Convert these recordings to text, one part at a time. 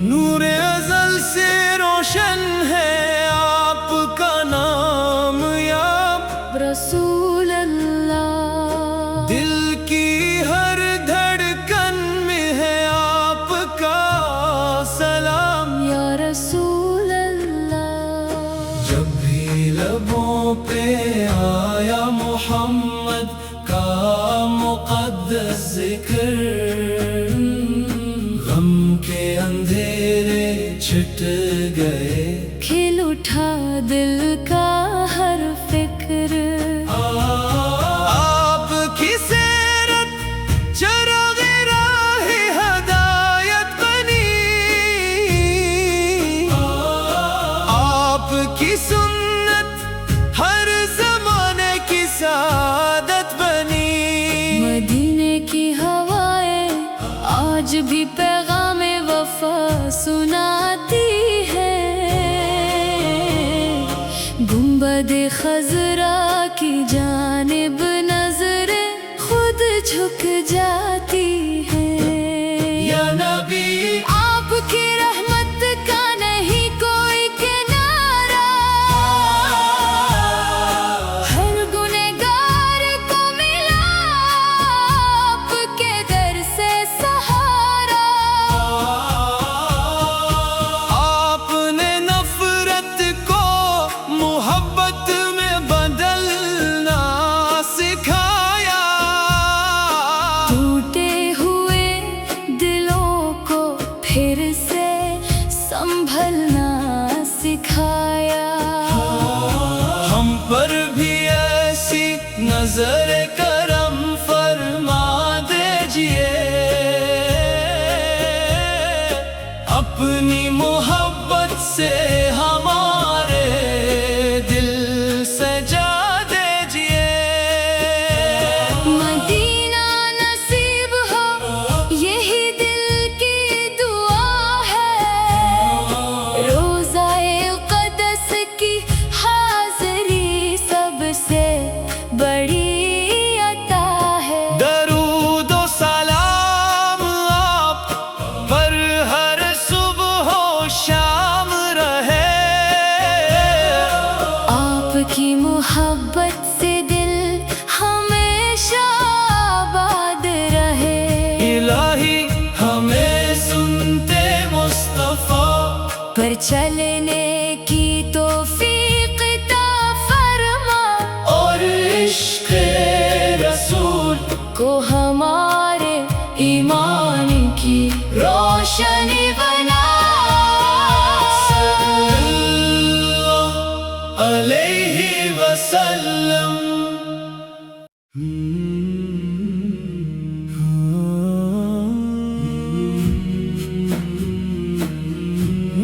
نور ازل سے روشن ہے آپ کا نام یا رسول اللہ، دل کی ہر دھڑکن میں ہے آپ کا سلام یا رسول اللہ۔ جب بھی لبوں پہ آیا محمد کا مقدس ذکر، غم کے اندھیرے چھٹ گئے، کھل اٹھا دل کا ہر فکر۔ آپ کی سیرت چراغ راہ ہدایت بنی، آپ کی سنت ہر زمانے کی سعادت بنی۔ مدینے کی ہوائیں آج بھی پیغام وفا سناتی ہے، گنبد خضرا کی جانب نظریں خود جھک جاتی ہے۔ یا نبی آپ کی رحمت کا نہیں کوئی کنارہ، ہر گنہگار کو ملا آپ کے در سے سہارا۔ آپ نے نفرت کو محبت میں بدلنا سکھایا، ٹوٹے ہوئے دلوں کو پھر سے سنبھلنا سکھایا۔ ہم پر بھی ایسی نظر کرم فرما دیجئے، اپنی محبت سے ہمارے دل سجا دیجئے۔ مدینہ نصیب ہو یہی دل کی دعا ہے، روضہ اقدس کی حاضری سب سے بڑی عطا ہے۔ درود و سلام آپ پر ہر صبح و شام رہے، آپ کی محبت سے دل ہمیشہ آباد رہے۔ الہی ہمیں سنتے مصطفیٰ پر چلنے کی توفیق عطا فرما، اور عشق رسول کو ہمارے ایمان کی روشنی بنا۔ صلی اللہ علیہ وسلم۔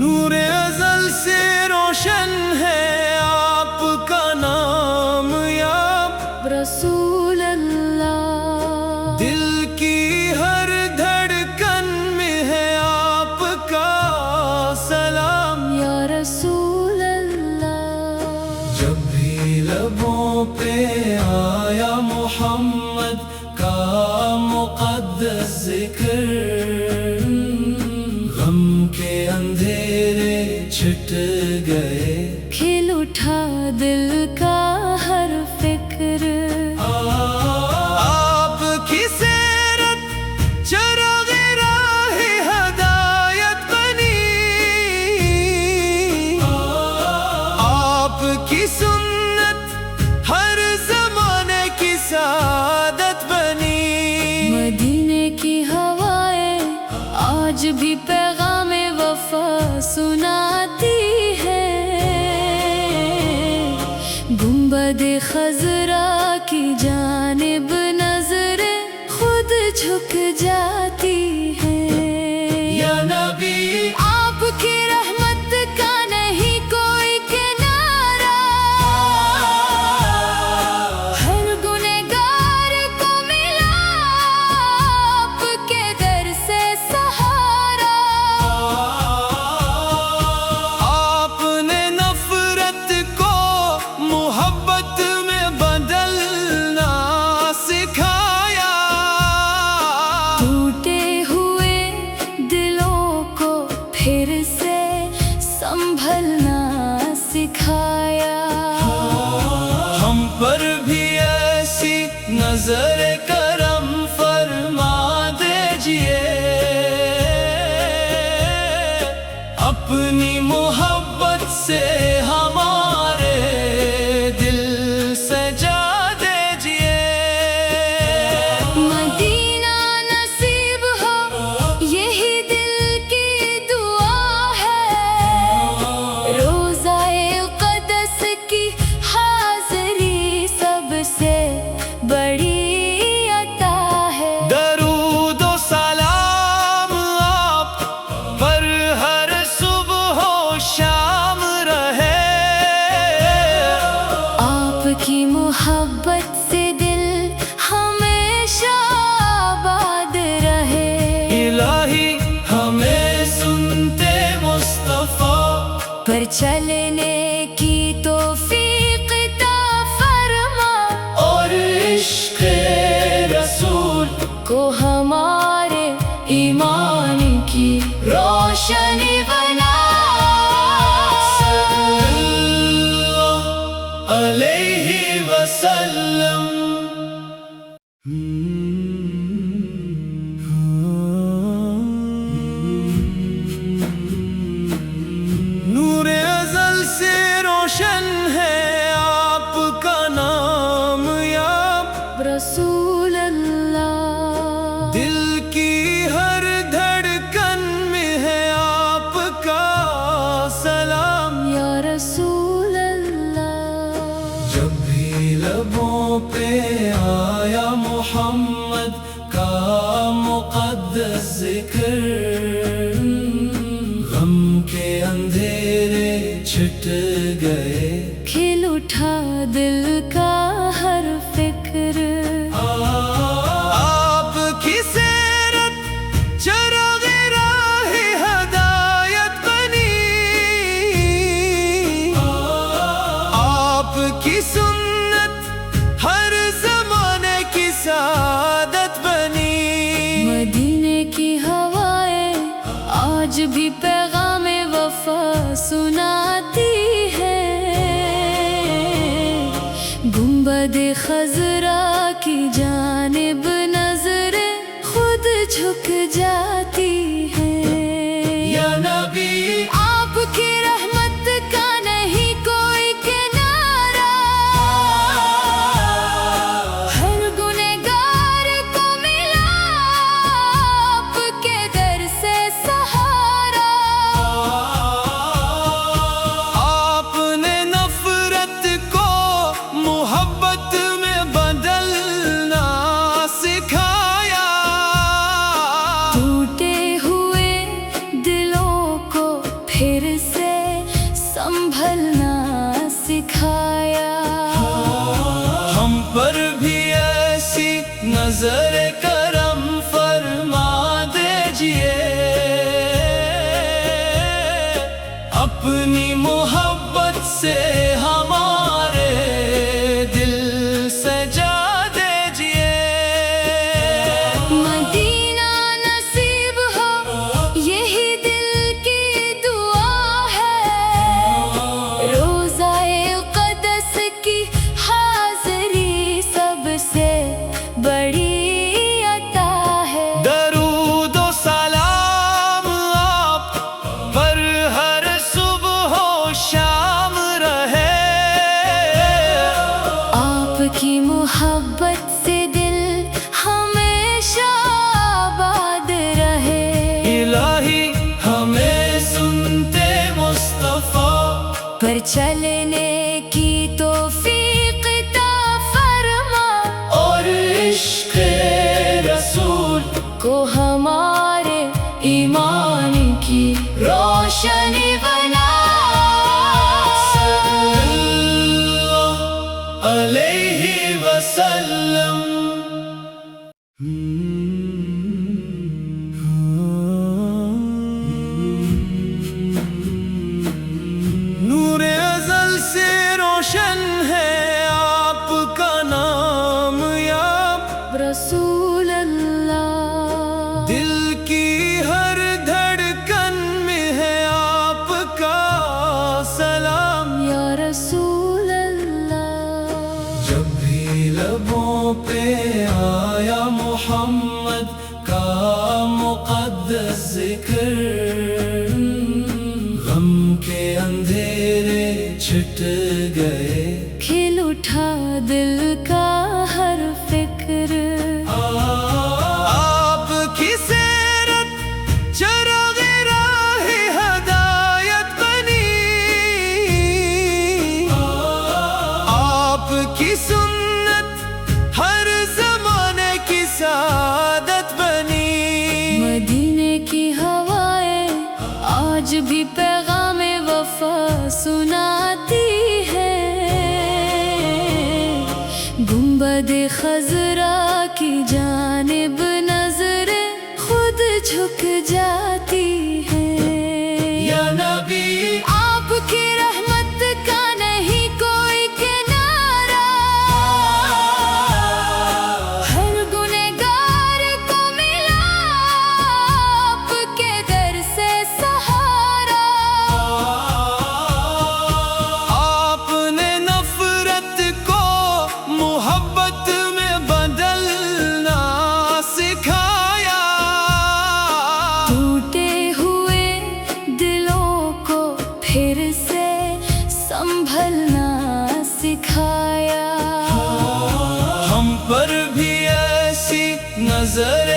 نور ازل سے روشن ہے آپ کا نام یا رسول اللہ، دل کی ہر دھڑکن میں ہے آپ کا سلام یا رسول اللہ۔ جب بھی لبوں پہ آیا محمد کا مقدس ذکر، غم کے اندھیرے چھٹ گئے، کھل اٹھا دل کا ہر فکر۔ آپ کی سیرت چراغ راہ ہدایت بنی، آپ کی سنت ہر زمانے کی سعادت بنی۔ مدینے کی ہوائیں آج بھی پیغام وفا سناتی ہے، گنبد خضرا کی جانب نظریں خود جھک جاتی ہے۔ یا نبی آپ کی رحمت کا نہیں کوئی کنارہ، ہر گنہگار کو ملا آپ کے در سے سہارا۔ آپ نے نفرت کو محبت میں بدل نظر کرم فرما دیجئے اپنی محبت سے ہمارے دل سجا دیجئے مدینہ نصیب ہو یہی دل کی دعا ہے روضہ اقدس کی حاضری سب سے بڑی عطا ہے درود و سلام آپ پر ہر صبح و شام رہے آپ کی محبت سے دل ہمیشہ آباد رہے الہی ہمیں سنتے مصطفیٰ پر چلنے کی توفیق عطا فرما اور عشق رسول کو ہمارے ایمان کی روشنی بنا صلی اللہ علیہ وسلم نور ازل سے روشن ہے آپ کا نام یا رسول اللہ دل کی ہر دھڑکن میں ہے آپ کا سلام یا رسول اللہ جب بھی لبوں پہ آیا محمد کا مقدس ذکر غم کے اندھیرے چھٹ گئے کھل اٹھا دل کا ہر فکر آپ کی سیرت چراغ راہ ہدایت بنی آپ کی سنت ہر زمانے کی سعادت بنی مدینے کی ہوائیں آج بھی پیغام وفا سناتی ہے گنبد خضرا کی جانب نظریں خود جھک جاتی ہیں یا نبی آپ کی رحمت کا نہیں کوئی کنارہ ہر گنہگار کو ملا آپ کے در سے سہارا آپ نے نفرت کو محبت میں بدلنا سکھایا ٹوٹے ہوئے دلوں کو پھر سے سنبھلنا سکھایا ہم پر بھی ایسی نظر کرم فرما دیجئے اپنی محبت سے ہمارے دل سجا دیجئے مدینہ نصیب ہو یہی دل کی دعا ہے روضہ اقدس کی حاضری سب سے بڑی عطا ہے درود و سلام آپ پر ہر صبح و شام رہے آپ کی محبت سے دل ہمیشہ آباد رہے الہی ہمیں سنتے مصطفیٰ پر چلنے کی توفیق عطا فرما اور عشق رسول کو ہمارے ایمان کی روشنی بنا صلی اللہ علیہ وسلم نور ازل سے روشن ہے آپ کا نام یا رسول اللہ دل کی ہر دھڑکن میں ہے آپ کا سلام یا رسول اللہ جب بھی لبوں پہ آیا محمد کا مقدس ذکر، غم کے اندھیرے چھٹ گئے، کھل اٹھا دل کا ہر فکر، آپ کی سیرت چراغ راہ ہدایت بنی، آپ کی سنت ہر زمانے کی سعادت بنی، مدینے کی ہوائیں آج بھی پیغام وفا سناتی ہے، گنبد خضرا کی جانب نظر خود جھک جاتی ہے، یا نبی آپ کی رحمت کا نہیں کوئی کنارہ، ہر گنہگار کو ملا آپ کے در سے سہارا، آپ نے نفرت کو محبت میں بدلنا سکھایا، ٹوٹے ہوئے دلوں کو پھر سے سنبھلنا سکھایا، ہم پر بھی ایسی نظر